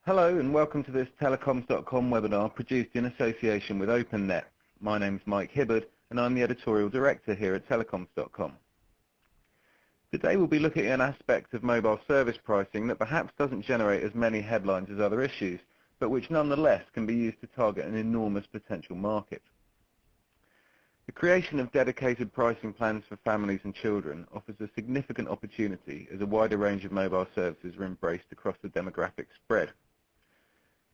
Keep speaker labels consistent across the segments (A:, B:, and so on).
A: Hello and welcome to this Telecoms.com webinar produced in association with Openet. My name is Mike Hibbard and I'm the editorial director here at Telecoms.com. Today we'll be looking at an aspect of mobile service pricing that perhaps doesn't generate as many headlines as other issues, but which nonetheless can be used to target an enormous potential market. The creation of dedicated pricing plans for families and children offers a significant opportunity as a wider range of mobile services are embraced across the demographic spread.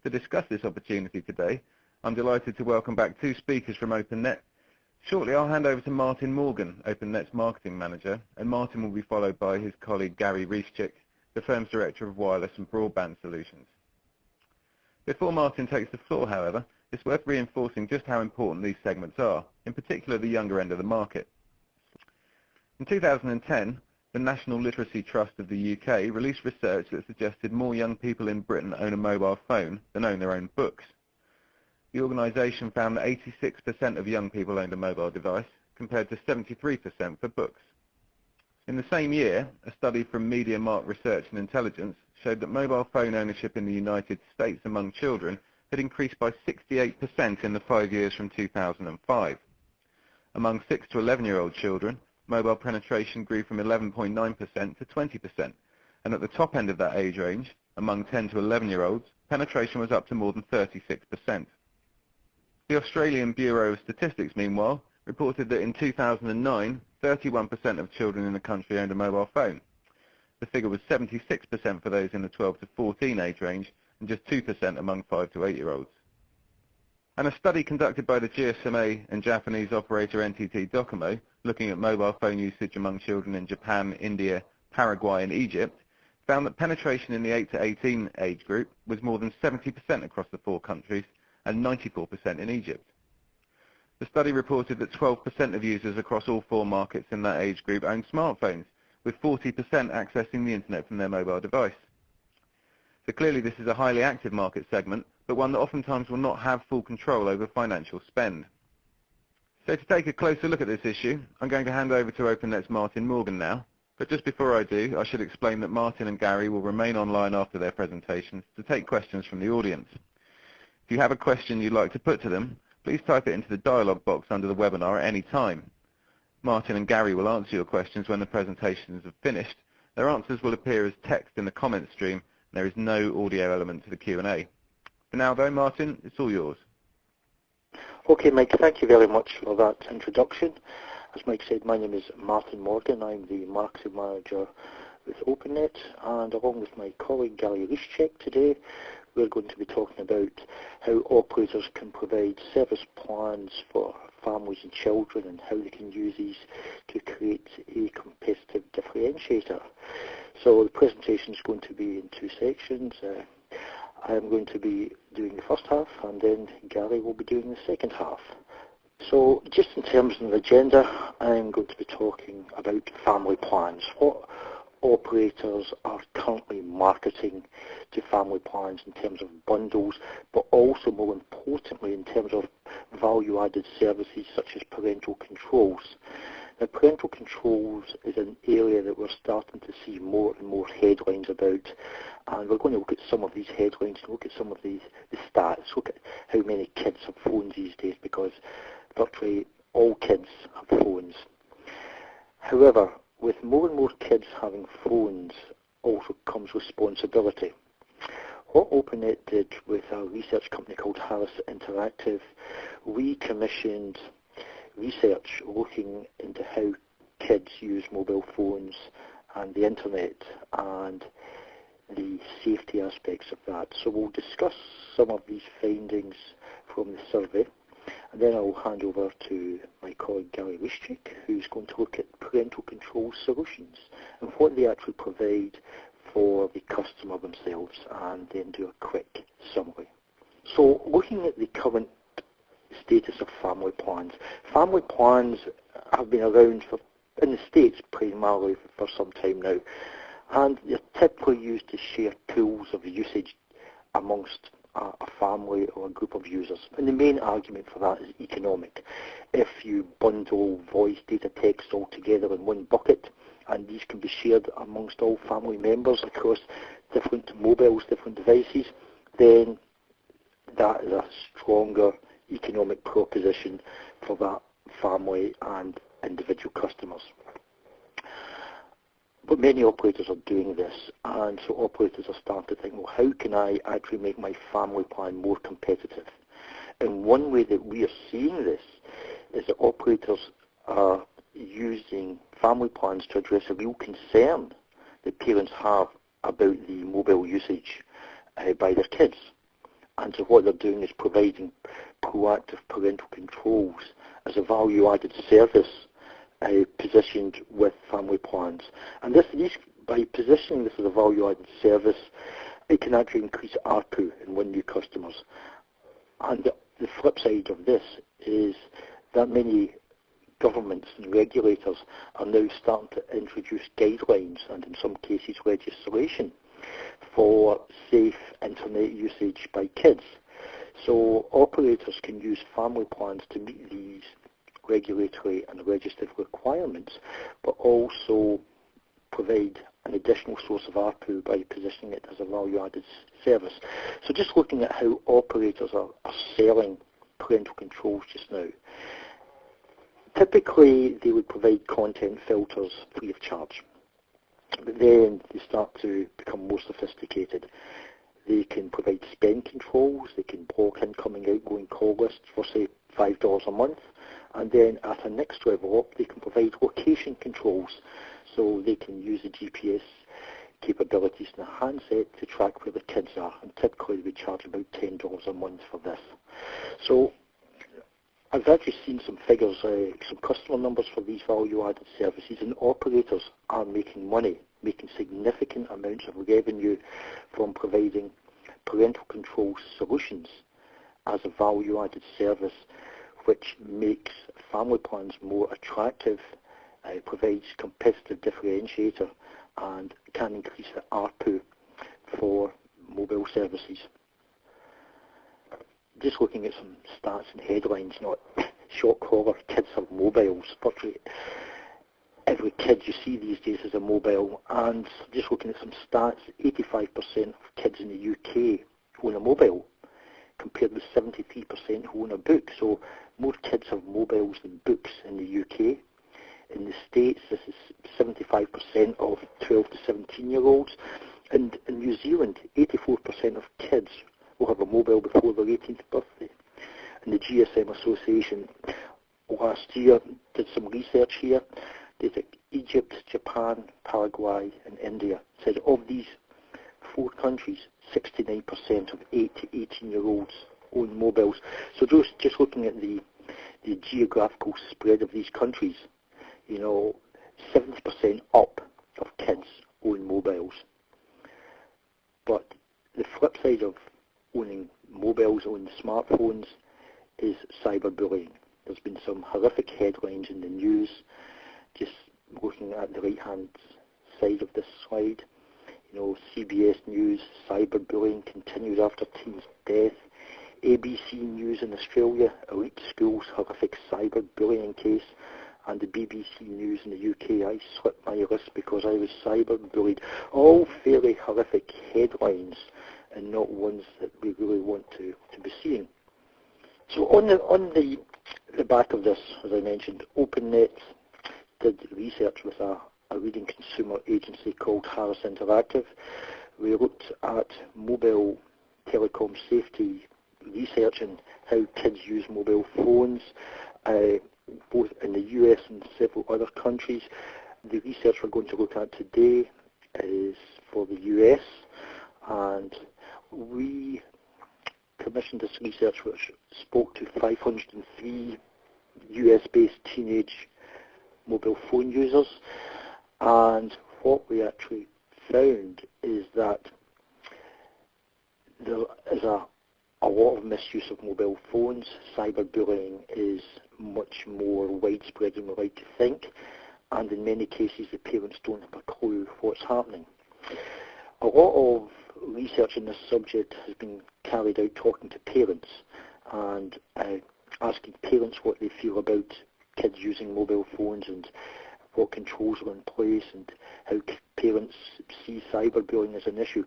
A: To discuss this opportunity today, I'm delighted to welcome back two speakers from Openet. Shortly I'll hand over to Martin Morgan, Openet's marketing manager, and Martin will be followed by his colleague Gary Reeschik, the firm's director of wireless and broadband solutions. Before Martin takes the floor, however, it's worth reinforcing just how important these segments are, in particular the younger end of the market. In 2010, the National Literacy Trust of the UK released research that suggested more young people in Britain own a mobile phone than own their own books. The organisation found that 86% of young people owned a mobile device, compared to 73% for books. In the same year, a study from MediaMarkt Research and Intelligence showed that mobile phone ownership in the United States among children had increased by 68% in the 5 years from 2005. Among 6 to 11-year-old children, mobile penetration grew from 11.9% to 20%, and at the top end of that age range, among 10 to 11-year-olds, penetration was up to more than 36%. The Australian Bureau of Statistics, meanwhile, reported that in 2009, 31% of children in the country owned a mobile phone. The figure was 76% for those in the 12 to 14 age range, and just 2% among 5 to 8-year-olds. And a study conducted by the GSMA and Japanese operator NTT Docomo, looking at mobile phone usage among children in Japan, India, Paraguay and Egypt, found that penetration in the 8 to 18 age group was more than 70% across the four countries and 94% in Egypt. The study reported that 12% of users across all four markets in that age group owned smartphones, with 40% accessing the internet from their mobile device. So clearly this is a highly active market segment, but one that oftentimes will not have full control over financial spend. So to take a closer look at this issue, I'm going to hand over to Openet's Martin Morgan now. But just before I do, I should explain that Martin and Gary will remain online after their presentations to take questions from the audience. If you have a question you'd like to put to them, please type it into the dialog box under the webinar at any time. Martin and Gary will answer your questions when the presentations have finished. Their answers will appear as text in the comment stream, and there is no audio element to the Q&A. For now though, Martin, it's all yours.
B: Okay, Mike, thank you very much for that introduction. As Mike said, my name is Martin Morgan. I'm the marketing manager with Openet, and along with my colleague Gary Reeschik today, we're going to be talking about how operators can provide service plans for families and children and how they can use these to create a competitive differentiator. So the presentation is going to be in two sections. I'm going to be doing the first half, and then Gary will be doing the second half. So just in terms of the agenda, I'm going to be talking about family plans. What operators are currently marketing to family plans in terms of bundles, but also more importantly in terms of value-added services such as parental controls. Now, parental controls is an area that we're starting to see more and more headlines about, and we're going to look at some of these headlines and look at some of the stats, look at how many kids have phones these days, because virtually all kids have phones. However, with more and more kids having phones also comes responsibility. What Openet did with a research company called Harris Interactive, we commissioned research looking into how kids use mobile phones and the internet and the safety aspects of that. So we'll discuss some of these findings from the survey, and then I'll hand over to my colleague Gary Reeschik, who's going to look at parental control solutions and what they actually provide for the customer themselves, and then do a quick summary. So looking at the current status of family plans. Family plans have been around in the States primarily for some time now, and they're typically used to share pools of usage amongst a family or a group of users. And the main argument for that is economic. If you bundle voice, data, text all together in one bucket, and these can be shared amongst all family members across different mobiles, different devices, then that is a stronger economic proposition for that family and individual customers. But many operators are doing this, and so operators are starting to think, well, how can I actually make my family plan more competitive? And one way that we are seeing this is that operators are using family plans to address a real concern that parents have about the mobile usage by their kids. And so what they're doing is providing proactive parental controls as a value-added service positioned with family plans. And by positioning this as a value-added service, it can actually increase ARPU and win new customers. And the flip side of this is that many governments and regulators are now starting to introduce guidelines and in some cases legislation for safe internet usage by kids. So operators can use family plans to meet these regulatory and legislative requirements, but also provide an additional source of ARPU by positioning it as a value-added service. So just looking at how operators are selling parental controls just now. Typically, they would provide content filters free of charge. But then they start to become more sophisticated. They can provide spend controls, they can block incoming outgoing call lists for, say, $5 a month. And then at a next level up, they can provide location controls. So they can use the GPS capabilities in the handset to track where the kids are. And typically they charge about $10 a month for this. So I've actually seen some figures, some customer numbers for these value-added services, and operators are making money, making significant amounts of revenue from providing parental control solutions as a value-added service, which makes family plans more attractive, provides competitive differentiator, and can increase the ARPU for mobile services. Just looking at some stats and headlines, shock horror, kids have mobiles. Virtually every kid you see these days has a mobile, and just looking at some stats, 85% of kids in the UK own a mobile, compared with 73% who own a book. So more kids have mobiles than books in the UK. In the States, this is 75% of 12 to 17-year-olds. And in New Zealand, 84% of kids will have a mobile before their 18th birthday. And the GSM Association last year did some research here. They took Egypt, Japan, Paraguay, and India. Said of these 4 countries, 69% of 8 to 18-year-olds own mobiles. So just looking at the geographical spread of these countries, 70% up of kids own mobiles. But the flip side of owning mobiles, owning smartphones, is cyberbullying. There's been some horrific headlines in the news. Just looking at the right-hand side of this slide, CBS News, cyberbullying continues after teen's death. ABC News in Australia, elite schools horrific cyberbullying case. And the BBC News in the UK, I slipped my wrist because I was cyberbullied. All fairly horrific headlines and not ones that we really want to be seeing. So on the back of this, as I mentioned, Openet did research with a leading consumer agency called Harris Interactive. We looked at mobile telecom safety research and how kids use mobile phones, both in the US and several other countries. The research we're going to look at today is for the US, and we commissioned this research which spoke to 503 US-based teenage mobile phone users, and what we actually found is that there is a lot of misuse of mobile phones. Cyberbullying is much more widespread than we like to think, and in many cases the parents don't have a clue what's happening. A lot of research on this subject has been carried out talking to parents and asking parents what they feel about kids using mobile phones and what controls are in place and how parents see cyberbullying as an issue.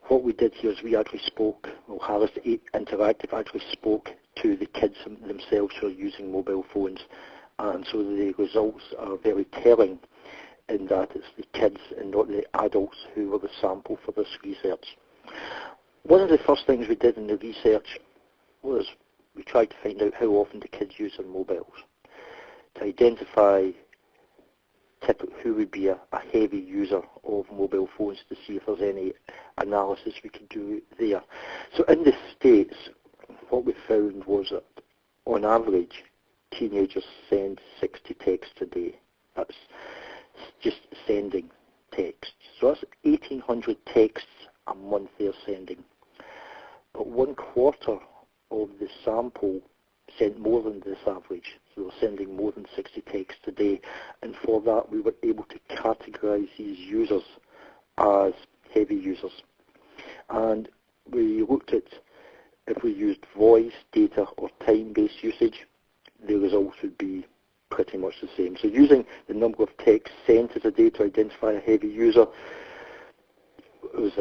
B: what we did here is we actually spoke, well, Harris Interactive actually spoke to the kids themselves who are using mobile phones, and so the results are very telling in that it's the kids and not the adults who were the sample for this research. One of the first things we did in the research was we tried to find out how often the kids use their mobiles, to identify who would be a heavy user of mobile phones, to see if there's any analysis we could do there. So in the States, what we found was that on average, teenagers send 60 texts a day. That's just sending texts. So that's 1,800 texts a month they're sending. But 1/4 of the sample sent more than this average. So they're sending more than 60 texts a day. And for that, we were able to categorize these users as heavy users. And we looked at if we used voice, data, or time-based usage, the results would be pretty much the same. So using the number of texts sent as a day to identify a heavy user was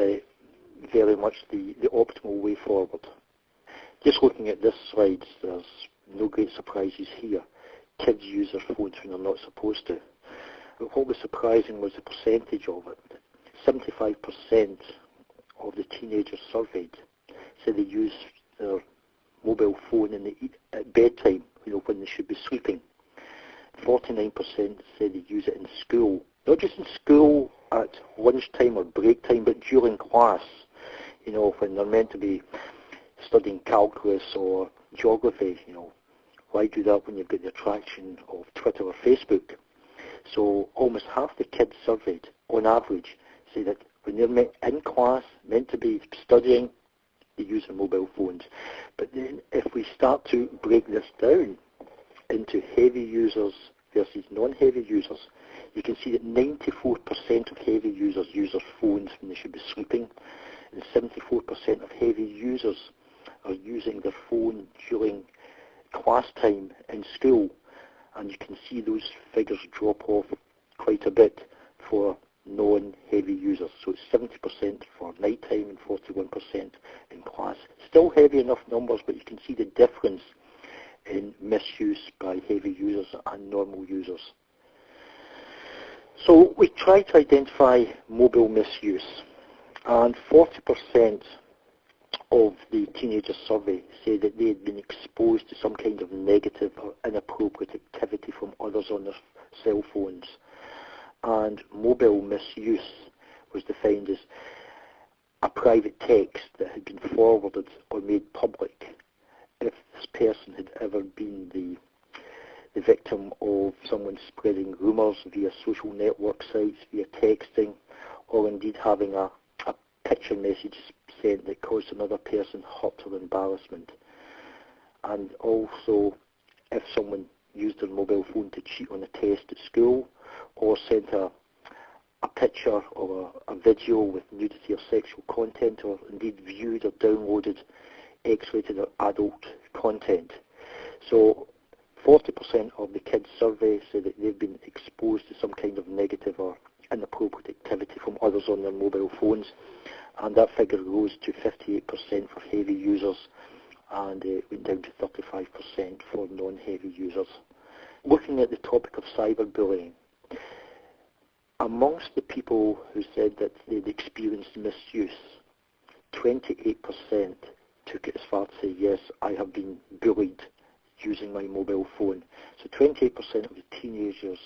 B: very much the optimal way forward. Just looking at this slide, there's no great surprises here. Kids use their phones when they're not supposed to. But what was surprising was the percentage of it. 75% of the teenagers surveyed said they use their mobile phone at bedtime, when they should be sleeping. 49% said they use it in school. Not just in school at lunchtime or break time, but during class, when they're meant to be studying calculus or geography. Why do that when you've got the attraction of Twitter or Facebook? So almost half the kids surveyed, on average, say that when they're in class, meant to be studying, they use their mobile phones. But then if we start to break this down into heavy users versus non-heavy users, you can see that 94% of heavy users use their phones when they should be sleeping, and 74% of heavy users are using their phone during class time in school. And you can see those figures drop off quite a bit for non-heavy users. So it's 70% for nighttime and 41% in class. Still heavy enough numbers, but you can see the difference in misuse by heavy users and normal users. So we tried to identify mobile misuse, and 40% of the teenager survey say that they had been exposed to some kind of negative or inappropriate activity from others on their cell phones. And mobile misuse was defined as a private text that had been forwarded or made public if this person had ever been the victim of someone spreading rumours via social network sites, via texting, or indeed having a picture message sent that caused another person hurt or embarrassment. And also if someone used their mobile phone to cheat on a test at school, or sent a picture or a video with nudity or sexual content, or indeed viewed or downloaded X-rated or adult content. So 40% of the kids surveyed say that they've been exposed to some kind of negative or inappropriate activity from others on their mobile phones, and that figure rose to 58% for heavy users, and it went down to 35% for non-heavy users. Looking at the topic of cyberbullying, amongst the people who said that they'd experienced misuse, 28% took it as far to say, yes, I have been bullied using my mobile phone. So 28% of the teenagers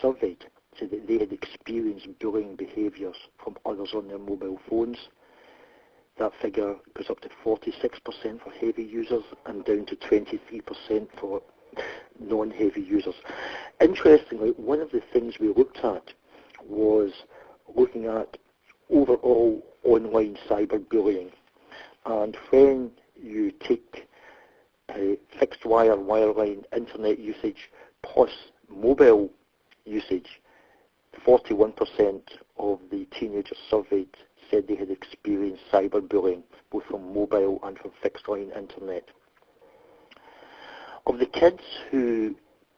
B: surveyed said that they had experienced bullying behaviours from others on their mobile phones. That figure goes up to 46% for heavy users and down to 23% for non-heavy users. Interestingly, one of the things we looked at was looking at overall online cyberbullying. And when you take fixed wire, wireline internet usage plus mobile usage, 41% of the teenagers surveyed said they had experienced cyberbullying, both from mobile and from fixed line internet. Of the kids who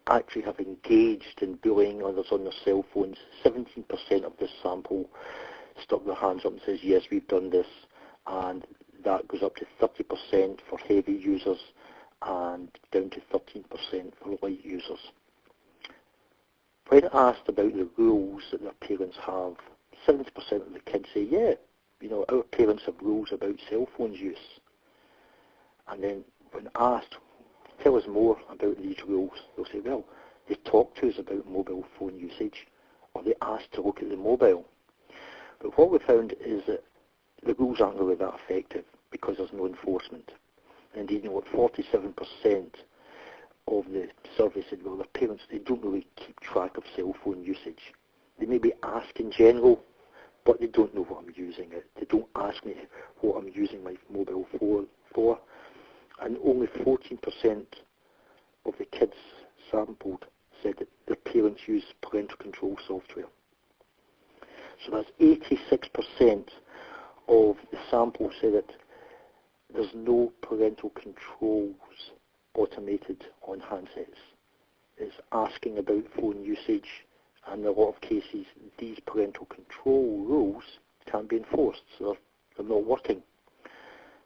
B: actually have engaged in bullying others on their cell phones, 17% of this sample stuck their hands up and says, yes, we've done this, and that goes up to 30% for heavy users and down to 13% for light users. When asked about the rules that their parents have, 70% of the kids say, yeah, our parents have rules about cell phones use. And then when asked, tell us more about these rules, they'll say, well, they talk to us about mobile phone usage, or they ask to look at the mobile. But what we found is that the rules aren't really that effective because there's no enforcement. And indeed, 47% of the survey said, well, their parents, they don't really keep track of cell phone usage. They maybe ask in general, but they don't know what I'm using it. They don't ask me what I'm using my mobile phone for. And only 14% of the kids sampled said that their parents use parental control software. So that's 86% of the sample say that there's no parental controls automated on handsets. It's asking about phone usage, and in a lot of cases these parental control rules can't be enforced, so they're not working.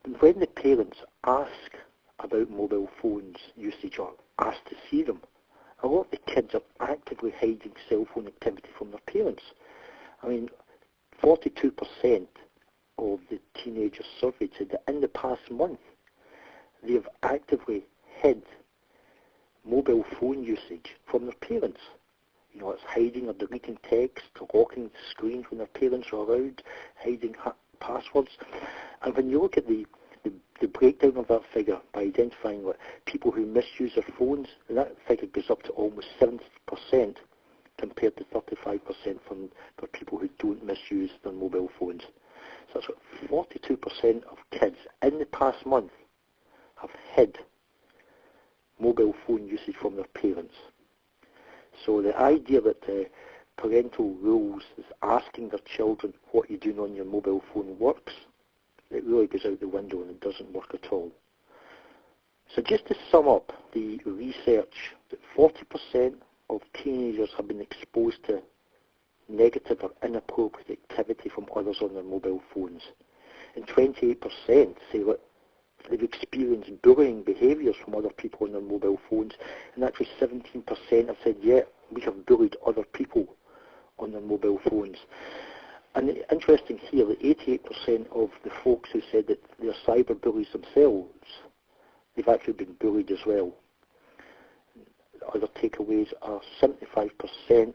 B: And when the parents ask about mobile phones usage or ask to see them, a lot of the kids are actively hiding cell phone activity from their parents. 42% of the teenagers surveyed said that in the past month they have actively hid mobile phone usage from their parents. It's hiding or deleting text, locking the screens when their parents are around, hiding passwords. And when you look at the breakdown of that figure by identifying people who misuse their phones, that figure goes up to almost 70% compared to 35% for people who don't misuse their mobile phones. So that's what 42% of kids in the past month have hid mobile phone usage from their parents. So the idea that parental rules is asking their children what you're doing on your mobile phone works, it really goes out the window and it doesn't work at all. So just to sum up the research, that 40% of teenagers have been exposed to negative or inappropriate activity from others on their mobile phones. And 28% say that they've experienced bullying behaviours from other people on their mobile phones. And actually 17% have said, yeah, we have bullied other people on their mobile phones. And interesting here that 88% of the folks who said that they're cyber bullies themselves, they've actually been bullied as well. Other takeaways are 75%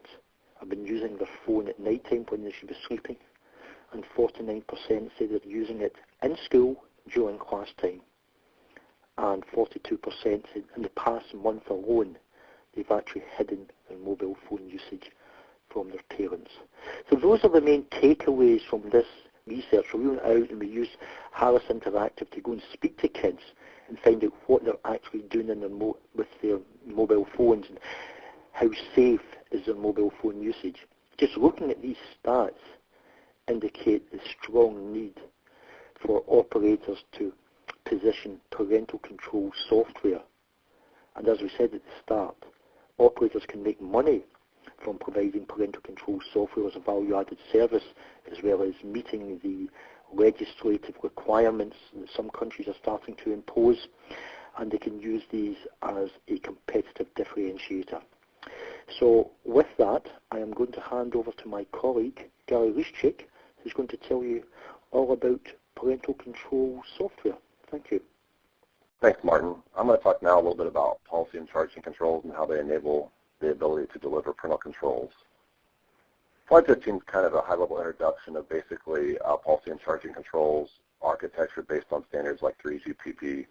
B: have been using their phone at night time when they should be sleeping, and 49% say they're using it in school during class time, and 42% said in the past month alone they've actually hidden their mobile phone usage from their parents. So those are the main takeaways from this research. So we went out and we used Harris Interactive to go and speak to kids and find out what they're actually doing in with their mobile phones and how safe is their mobile phone usage. Just looking at these stats indicate the strong need for operators to position parental control software. And as we said at the start, operators can make money from providing parental control software as a value-added service, as well as meeting the legislative requirements that some countries are starting to impose, and they can use these as a competitive differentiator. So with that, I am going to hand over to my colleague, Gary Liszczyk, who's going to tell you all about parental control software. Thank you.
C: Thanks, Martin. I'm going to talk now a little bit about policy and charging controls and how they enable the ability to deliver parental controls. Slide 15 is kind of a high-level introduction of basically policy and charging controls architecture based on standards like 3GPP.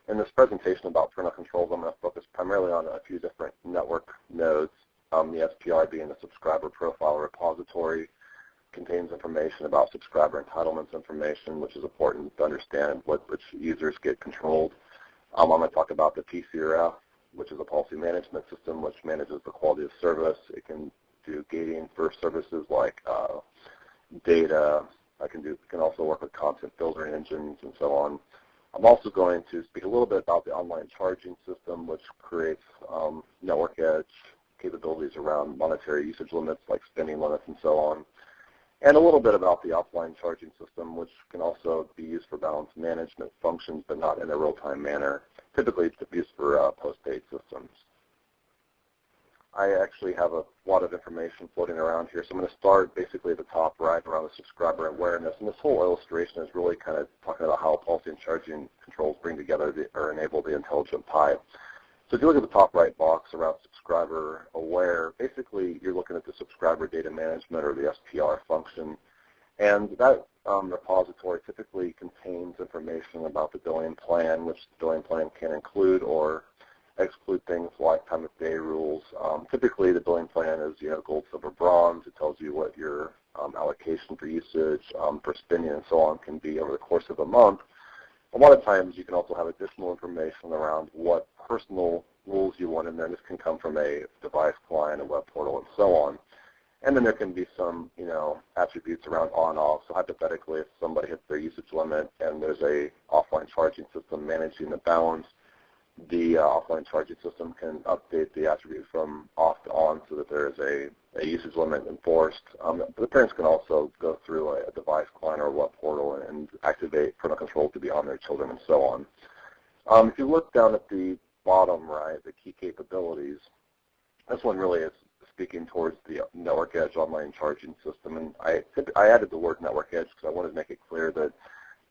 C: In this presentation about parental controls, I'm going to focus primarily on a few different network nodes. The SPR being the subscriber profile repository, contains information about subscriber entitlements information, which is important to understand which users get controlled. I'm going to talk about the PCRF, which is a policy management system which manages the quality of service. It can do gating for services like data. It can also work with content filtering engines and so on. I'm also going to speak a little bit about the online charging system, which creates network edge capabilities around monetary usage limits like spending limits and so on. and a little bit about the offline charging system, which can also be used for balance management functions, but not in a real-time manner. Typically, it's used for postpaid systems. I actually have a lot of information floating around here, so I'm going to start basically at the top right around the subscriber awareness. And this whole illustration is really kind of talking about how policy and charging controls bring together or enable the intelligent pipe. So if you look at the top right box around subscriber aware, basically you're looking at the subscriber data management or the SPR function. And that repository typically contains information about the billing plan, which the billing plan can include or exclude things like time of day rules. Typically the billing plan is, gold, silver, bronze. It tells you what your allocation for usage, for spending, and so on can be over the course of a month. A lot of times you can also have additional information around what personal rules you want in there. This can come from a device client, a web portal, and so on. And then there can be some, attributes around on-off. So hypothetically, if somebody hits their usage limit and there's a offline charging system managing the balance, the offline charging system can update the attribute from off to on so that there is a usage limit enforced. The parents can also go through a device client or a web portal and activate parental control to be on their children and so on. If you look down at the bottom right, the key capabilities, this one really is speaking towards the network edge online charging system. And I added the word network edge because I wanted to make it clear that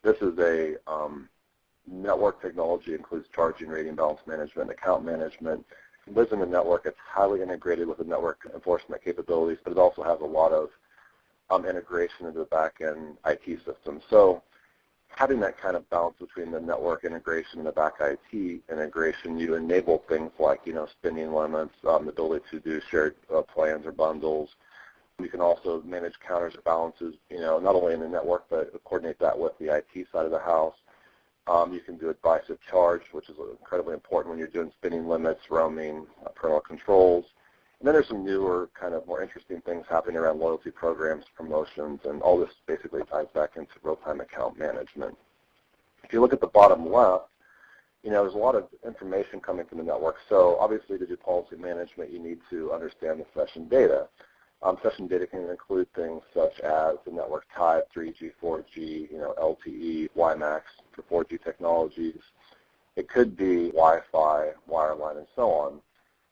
C: this is a network technology, includes charging, rating, balance management, account management. It lives in the network. It's highly integrated with the network enforcement capabilities, but it also has a lot of integration into the back-end IT system. So having that kind of balance between the network integration and the back IT integration, you enable things like, spending limits, the ability to do shared plans or bundles. You can also manage counters or balances, not only in the network, but coordinate that with the IT side of the house. You can do advice of charge, which is incredibly important when you're doing spending limits, roaming, parental controls. And then there's some newer, kind of more interesting things happening around loyalty programs, promotions, and all this basically ties back into real-time account management. If you look at the bottom left, there's a lot of information coming from the network. So obviously to do policy management, you need to understand the session data. Session data can include things such as the network type, 3G, 4G, LTE, WiMAX for 4G technologies. It could be Wi-Fi, wireline, and so on.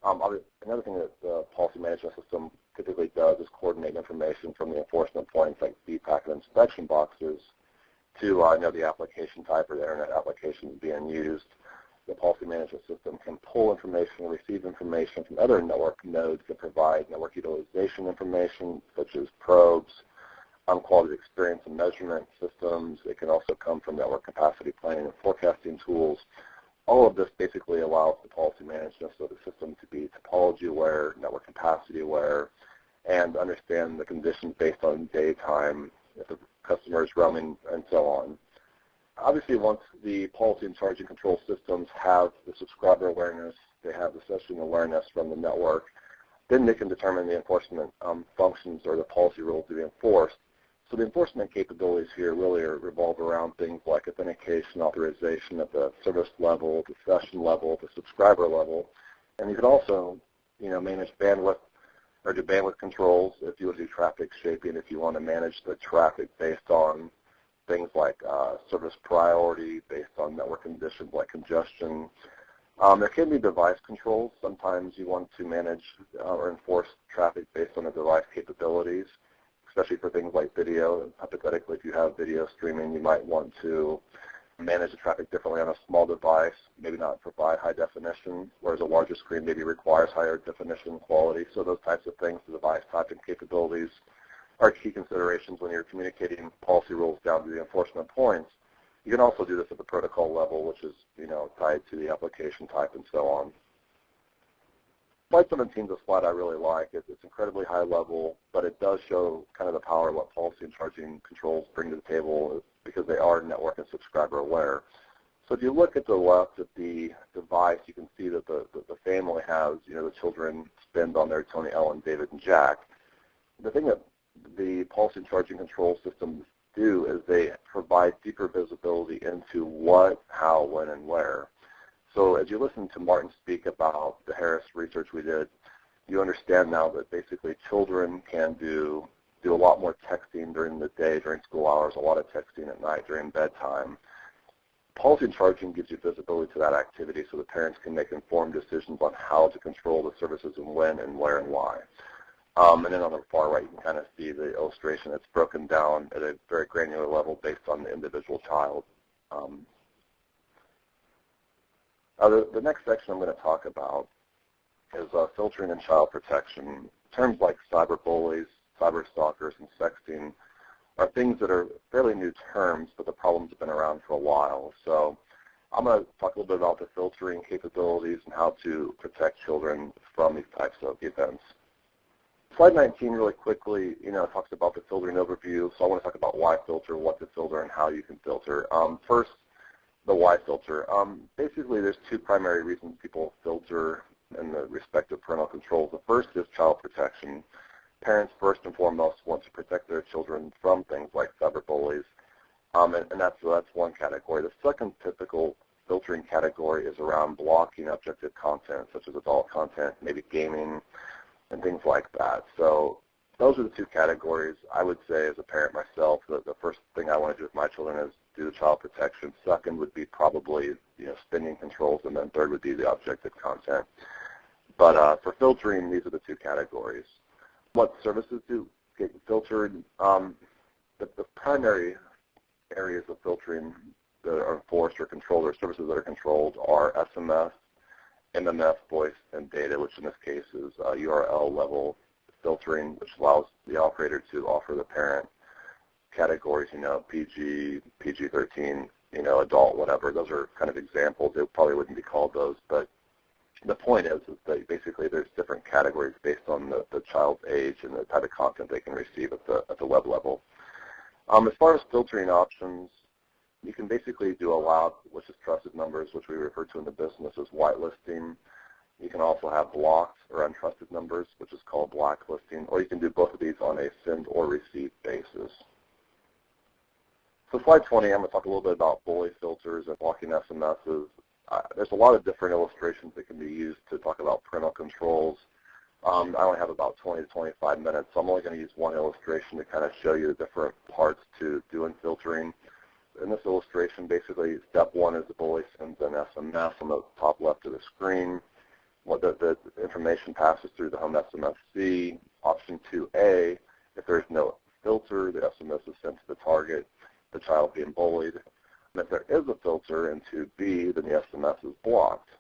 C: Another thing that the policy management system typically does is coordinate information from the enforcement points like speed packet inspection boxes to know the application type or the internet application being used. The policy management system can pull information, receive information from other network nodes that provide network utilization information, such as probes, quality experience and measurement systems. It can also come from network capacity planning and forecasting tools. All of this basically allows the policy management of the system to be topology aware, network capacity aware, and understand the conditions based on daytime, if the customer is roaming, and so on. Obviously, once the policy and charging control systems have the subscriber awareness, they have the session awareness from the network, then they can determine the enforcement functions or the policy rules to be enforced. So the enforcement capabilities here really revolve around things like authentication, authorization at the service level, the session level, the subscriber level. And you can also, manage bandwidth or do bandwidth controls if you want to do traffic shaping, if you want to manage the traffic based on things like service priority, based on network conditions like congestion. There can be device controls. Sometimes you want to manage or enforce traffic based on the device capabilities, especially for things like video. Hypothetically, if you have video streaming, you might want to manage the traffic differently on a small device, maybe not provide high definition, whereas a larger screen maybe requires higher definition quality. So those types of things, the device type and capabilities, are key considerations when you're communicating policy rules down to the enforcement points. You can also do this at the protocol level, which is, tied to the application type and so on. Slide 17 is a slide I really like. It's incredibly high level, but it does show kind of the power of what policy and charging controls bring to the table because they are network and subscriber aware. So if you look at the left of the device, you can see that the family has, the children spend on their Tony, Ellen, David, and Jack. The thing that the policy and charging control systems do is they provide deeper visibility into what, how, when, and where. So as you listen to Martin speak about the Harris research we did, you understand now that basically children can do do a lot more texting during the day, during school hours, a lot of texting at night during bedtime. Policy and charging gives you visibility to that activity so the parents can make informed decisions on how to control the services and when and where and why. And then on the far right, you can kind of see the illustration. It's broken down at a very granular level based on the individual child. The next section I'm going to talk about is filtering and child protection. Terms like cyberbullies, cyberstalkers, and sexting are things that are fairly new terms, but the problems have been around for a while. So I'm going to talk a little bit about the filtering capabilities and how to protect children from these types of events. Slide 19 really quickly, talks about the filtering overview. So I want to talk about why filter, what to filter, and how you can filter. First, the why filter. Basically, there's two primary reasons people filter in the respective parental controls. The first is child protection. Parents, first and foremost, want to protect their children from things like cyberbullies, and that's one category. The second typical filtering category is around blocking objective content, such as adult content, maybe gaming, and things like that. So those are the two categories. I would say as a parent myself, the first thing I want to do with my children is do the child protection. Second would be probably spending controls, and then third would be the objective content. But for filtering, these are the two categories. What services do get filtered? The primary areas of filtering that are enforced or controlled, or services that are controlled, are SMS, MMS, voice, and data, which in this case is URL level filtering, which allows the operator to offer the parent categories, PG, PG-13, adult, whatever. Those are kind of examples. They probably wouldn't be called those, but the point is that basically there's different categories based on the child's age and the type of content they can receive at the web level. As far as filtering options, you can basically do allowed, which is trusted numbers, which we refer to in the business as whitelisting. You can also have blocked or untrusted numbers, which is called blacklisting, or you can do both of these on a send or receive basis. So slide 20, I'm going to talk a little bit about bully filters and blocking SMSs. There's a lot of different illustrations that can be used to talk about parental controls. I only have about 20 to 25 minutes, so I'm only going to use one illustration to kind of show you the different parts to doing filtering. In this illustration, basically, step one is the bully sends an SMS on the top left of the screen. What the information passes through the home SMSC. Option 2A, if there's no filter, the SMS is sent to the target, the child being bullied. And if there is a filter in 2B, then the SMS is blocked.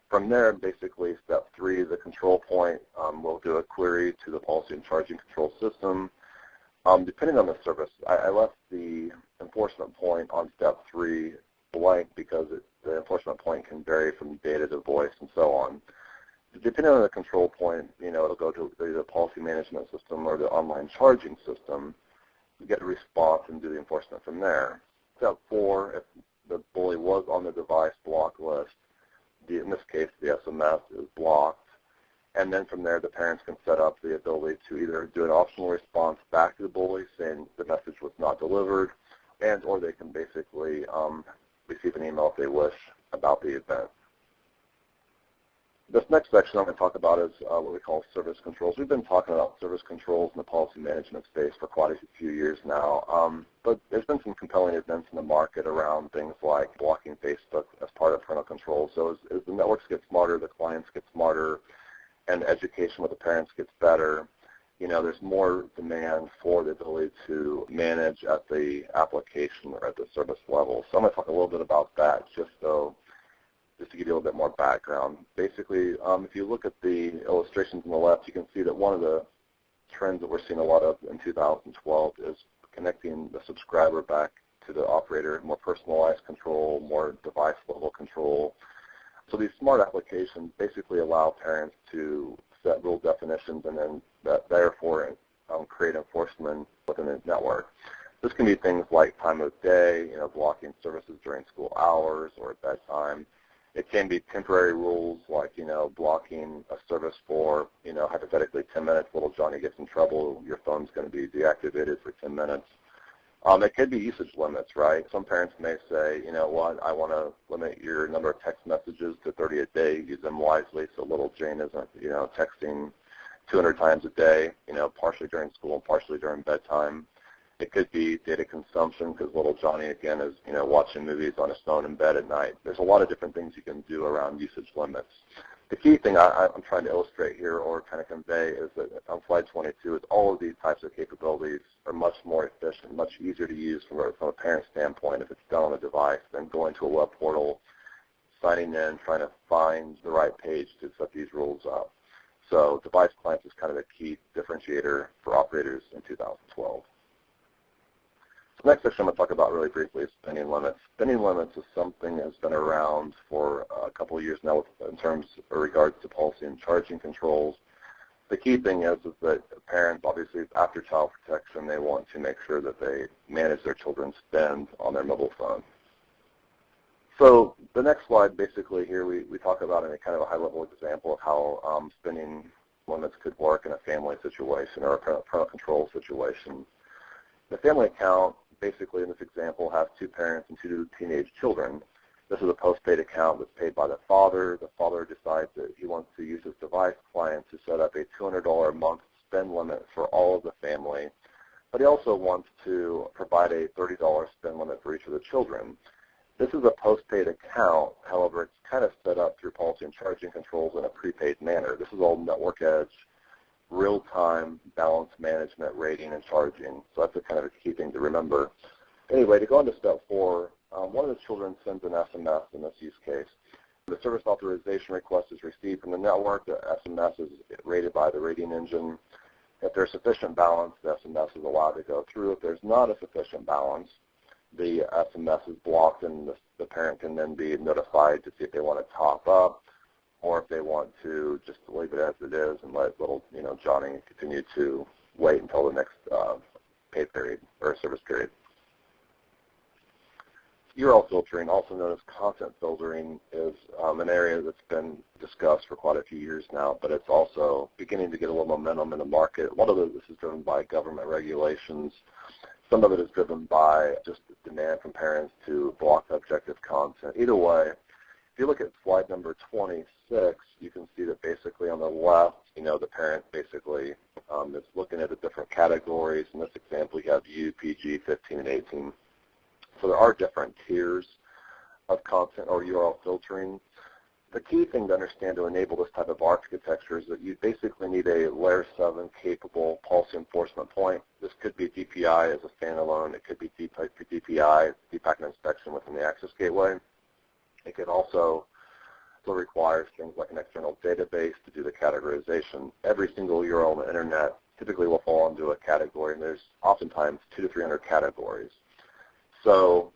C: From there, basically, step 3, the control point will do a query to the policy and charging control system. Depending on the service, I left the enforcement point on step 3 blank because the enforcement point can vary from data to voice and so on. Depending on the control point, it'll go to either the policy management system or the online charging system. You get a response and do the enforcement from there. Step 4, if the bully was on the device block list, in this case the SMS is blocked. And then from there, the parents can set up the ability to either do an optional response back to the bully saying the message was not delivered, or they can basically receive an email if they wish about the event. This next section I'm going to talk about is what we call service controls. We've been talking about service controls in the policy management space for quite a few years now, but there's been some compelling events in the market around things like blocking Facebook as part of parental control. So as the networks get smarter, the clients get smarter, and education with the parents gets better, there's more demand for the ability to manage at the application or at the service level. So I'm going to talk a little bit about that just to give you a little bit more background. Basically, if you look at the illustrations on the left, you can see that one of the trends that we're seeing a lot of in 2012 is connecting the subscriber back to the operator, more personalized control, more device-level control. So these smart applications basically allow parents to set rule definitions and then therefore create enforcement within the network. This can be things like time of day, blocking services during school hours or at bedtime. It can be temporary rules like, blocking a service for, hypothetically 10 minutes. Little Johnny gets in trouble, your phone's going to be deactivated for 10 minutes. It could be usage limits, right? Some parents may say, I want to limit your number of text messages to 30 a day. Use them wisely so little Jane isn't, texting 200 times a day, partially during school and partially during bedtime. It could be data consumption because little Johnny, again, is, watching movies on his phone in bed at night. There's a lot of different things you can do around usage limits. The key thing I'm trying to illustrate here or kind of convey is that on slide 22 is all of these types of capabilities are much more efficient, much easier to use from a parent standpoint if it's done on a device than going to a web portal, signing in, trying to find the right page to set these rules up. So device clients is kind of a key differentiator for operators in 2012. The next section I'm going to talk about really briefly is spending limits. Spending limits is something that's been around for a couple of years now in terms of regards to policy and charging controls. The key thing is that parents, obviously, after child protection, they want to make sure that they manage their children's spend on their mobile phone. So the next slide, basically here, we talk about in a kind of a high-level example of how spending limits could work in a family situation or a parental control situation. The family account, basically in this example, has 2 parents and 2 teenage children. This is a postpaid account that's paid by the father. The father decides that he wants to use his device client to set up a $200 a month spend limit for all of the family, but he also wants to provide a $30 spend limit for each of the children. This is a postpaid account. However, it's kind of set up through policy and charging controls in a prepaid manner. This is all network edge, real-time balance management, rating, and charging. So that's a kind of a key thing to remember. Anyway, to go on to step 4, one of the children sends an SMS in this use case. The service authorization request is received from the network. The SMS is rated by the rating engine. If there's sufficient balance, the SMS is allowed to go through. If there's not a sufficient balance, the SMS is blocked, and the parent can then be notified to see if they want to top up or if they want to just leave it as it is and let little, Johnny continue to wait until the next pay period or service period. URL filtering, also known as content filtering, is an area that's been discussed for quite a few years now, but it's also beginning to get a little momentum in the market. A lot of this is driven by government regulations. Some of it is driven by just the demand from parents to block objective content. Either way, if you look at slide number 26, you can see that basically on the left, the parent basically is looking at the different categories. In this example, you have U, PG, 15, and 18. So there are different tiers of content or URL filtering. The key thing to understand to enable this type of architecture is that you basically need a layer 7 capable policy enforcement point. This could be DPI as a standalone. It could be DPI, deep packet inspection within the access gateway. It could also require things like an external database to do the categorization. Every single URL on the internet typically will fall into a category, and there's oftentimes 200 to 300 categories. So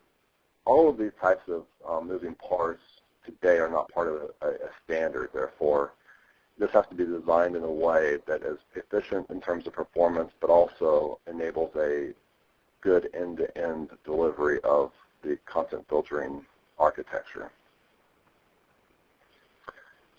C: all of these types of moving parts today are not part of a standard. Therefore, this has to be designed in a way that is efficient in terms of performance, but also enables a good end-to-end delivery of the content filtering architecture.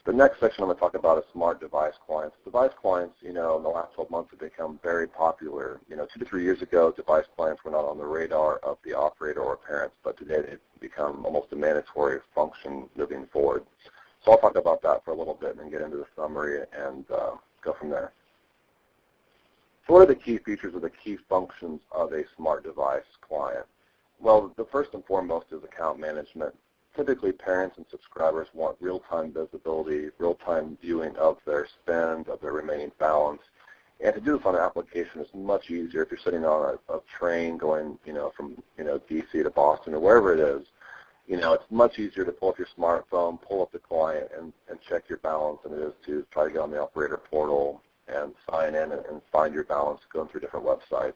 C: The next section I'm going to talk about is smart device clients. Device clients, in the last 12 months have become very popular. 2 to 3 years ago, device clients were not on the radar of the operator or parents, but today they've become almost a mandatory function moving forward. So I'll talk about that for a little bit and then get into the summary and go from there. So what are the key features or the key functions of a smart device client? Well, the first and foremost is account management. Typically, parents and subscribers want real-time visibility, real-time viewing of their spend, of their remaining balance. And to do this on an application is much easier if you're sitting on a train going, from, DC to Boston or wherever it is. It's much easier to pull up your smartphone, pull up the client, and check your balance than it is to try to get on the operator portal and sign in and find your balance going through different websites.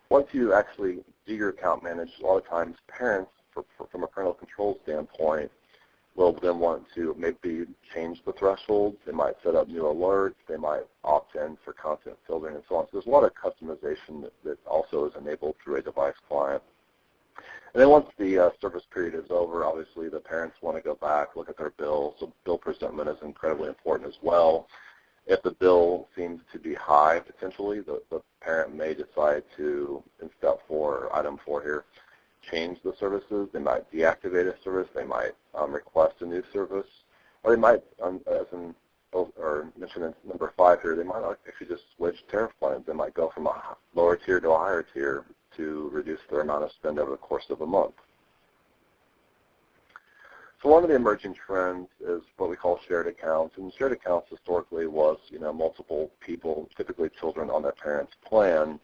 C: Once you actually do your account managed, a lot of times parents, from a parental control standpoint, will then want to maybe change the thresholds. They might set up new alerts. They might opt in for content filtering and so on. So there's a lot of customization that also is enabled through a device client. And then once the service period is over, obviously the parents want to go back, look at their bill. So bill presentment is incredibly important as well. If the bill seems to be high, potentially, the parent may decide to, in step 4, item 4 here, change the services. They might deactivate a service. They might request a new service. Or they might, as in or mentioned in number 5 here, they might actually just switch tariff plans. They might go from a lower tier to a higher tier to reduce their amount of spend over the course of a month. So one of the emerging trends is what we call shared accounts. And shared accounts historically was, multiple people, typically children, on their parents' plan.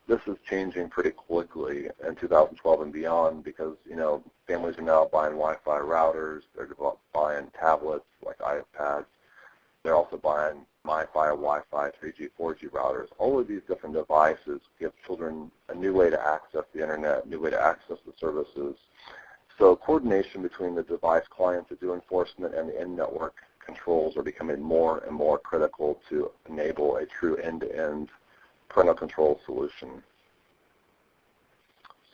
C: This is changing pretty quickly in 2012 and beyond because, families are now buying Wi-Fi routers. They're buying tablets like iPads. They're also buying MiFi, Wi-Fi, 3G, 4G routers. All of these different devices give children a new way to access the internet, a new way to access the services. So coordination between the device clients that do enforcement and the in-network controls are becoming more and more critical to enable a true end-to-end parental control solution.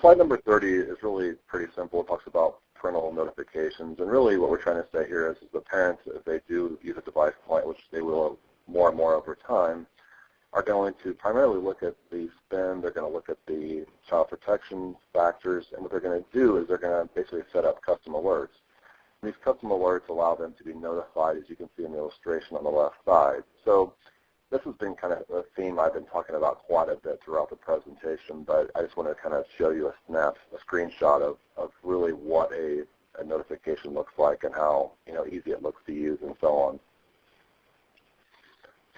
C: Slide number 30 is really pretty simple. It talks about parental notifications. And really what we're trying to say here is the parents, if they do use a device client, which they will more and more over time, are going to primarily look at the spend. They're going to look at the child protection factors. And what they're going to do is they're going to basically set up custom alerts. And these custom alerts allow them to be notified, as you can see in the illustration on the left side. So this has been kind of a theme I've been talking about quite a bit throughout the presentation, but I just want to kind of show you a screenshot of really what a notification looks like and how easy it looks to use and so on.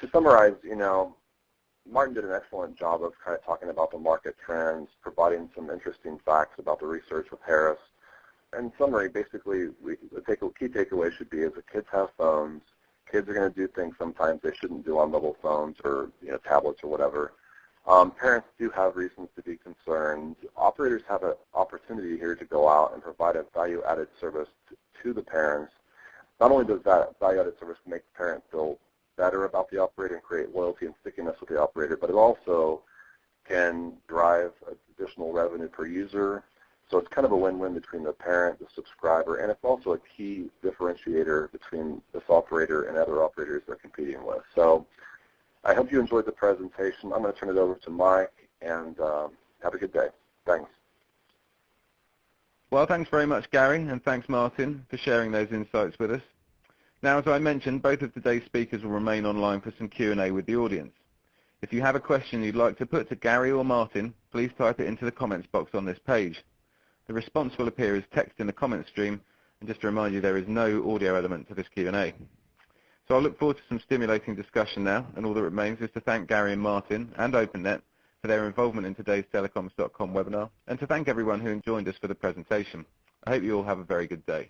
C: To summarize, Martin did an excellent job of kind of talking about the market trends, providing some interesting facts about the research with Harris. In summary, basically, the key takeaway should be is that kids have phones. Kids are going to do things sometimes they shouldn't do on mobile phones or tablets or whatever. Parents do have reasons to be concerned. Operators have an opportunity here to go out and provide a value-added service to the parents. Not only does that value-added service make the parent feel better about the operator and create loyalty and stickiness with the operator, but it also can drive additional revenue per user. So it's kind of a win-win between the parent, the subscriber, and it's also a key differentiator between this operator and other operators they're competing with. So I hope you enjoyed the presentation. I'm going to turn it over to Mike, and have a good day. Thanks.
A: Well, thanks very much, Gary, and thanks, Martin, for sharing those insights with us. Now, as I mentioned, both of today's speakers will remain online for some Q&A with the audience. If you have a question you'd like to put to Gary or Martin, please type it into the comments box on this page. The response will appear as text in the comment stream, and just to remind you, there is no audio element to this Q&A. So I look forward to some stimulating discussion now, and all that remains is to thank Gary and Martin and Openet for their involvement in today's Telecoms.com webinar, and to thank everyone who joined us for the presentation. I hope you all have a very good day.